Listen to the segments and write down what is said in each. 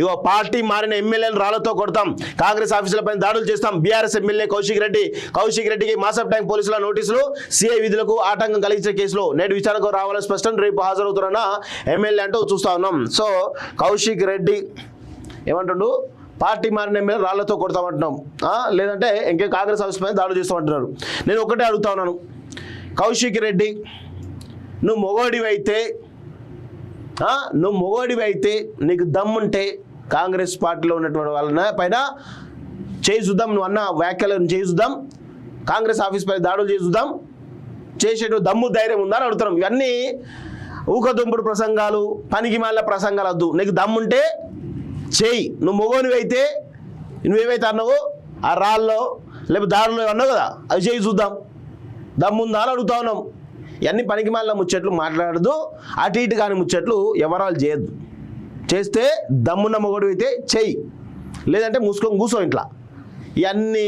ఇగో party మారిన ఎమ్మెల్యేలను రాళ్లతో కొడతాం, కాంగ్రెస్ ఆఫీసులపై దాడులు చేస్తాం. బీఆర్ఎస్ ఎమ్మెల్యే కౌశిక్ రెడ్డికి మాసప్ ట్యాంక్ పోలీసుల నోటీసులు, సిఐ విధులకు ఆటంకం కలిగించే కేసులో నేడు విచారణకు రావాలని స్పష్టం, రేపు హాజరవుతున్న ఎమ్మెల్యే అంటూ చూస్తా ఉన్నాం. సో కౌశిక్ రెడ్డి ఏమంటుండు, పార్టీ మారిన ఎమ్మెల్యే రాళ్లతో కొడతామంటున్నాం, లేదంటే ఇంకే కాంగ్రెస్ ఆఫీస్ పైన దాడులు చేస్తామంటున్నారు. నేను ఒకటే అడుగుతా ఉన్నాను, కౌశిక్ రెడ్డి నువ్వు మొగోడివైతే నీకు దమ్ముంటే కాంగ్రెస్ పార్టీలో ఉన్నటువంటి వాళ్ళ పైన చేయి చూద్దాం, నువ్వు అన్న వ్యాఖ్యలను చేయి చూద్దాం, కాంగ్రెస్ ఆఫీస్ పైన దాడులు చేసి చూద్దాం, చేసేటువంటి దమ్ము ధైర్యం ఉందా అని అడుగుతున్నాం. ఇవన్నీ ఊకదుంపుడు ప్రసంగాలు, పనికి మాల ప్రసంగాలు వద్దు. నీకు దమ్ముంటే చేయి. నువ్వు మొగోనివైతే నువ్వేమైతే అన్నావో ఆ రాళ్ళలో లేకపోతే దారిలో అన్నావు కదా, అవి చేయి చూద్దాం, దమ్ముందా అని అడుగుతా ఉన్నాం. ఇవన్నీ పనికి మాలిన ముచ్చట్లు మాట్లాడదు, అటు ఇటు కాని ముచ్చట్లు ఎవరాలు చేయొద్దు. చేస్తే దమ్మున్న మొగడు అయితే చెయ్యి, లేదంటే మూసుకొని కూర్చో ఇంట్లో. ఇవన్నీ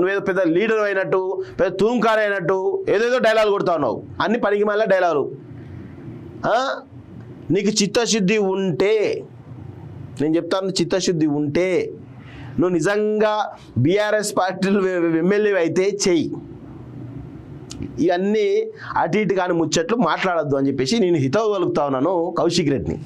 నువ్వేదో పెద్ద లీడర్ అయినట్టు, పెద్ద తురుంకారు అయినట్టు ఏదేదో డైలాగ్ కొడతా ఉన్నావు, అన్ని పనికి మాలిన డైలాగులు. నీకు చిత్తశుద్ధి ఉంటే, నేను చెప్తాను, చిత్తశుద్ధి ఉంటే నువ్వు నిజంగా బీఆర్ఎస్ పార్టీలు ఎమ్మెల్యే అయితే చెయ్యి. ఇవన్నీ అటు ఇటు కాని ముచ్చట్లు మాట్లాడద్దు అని చెప్పేసి నేను హితవు కలుగుతా ఉన్నాను కౌశిక్ రెడ్డిని.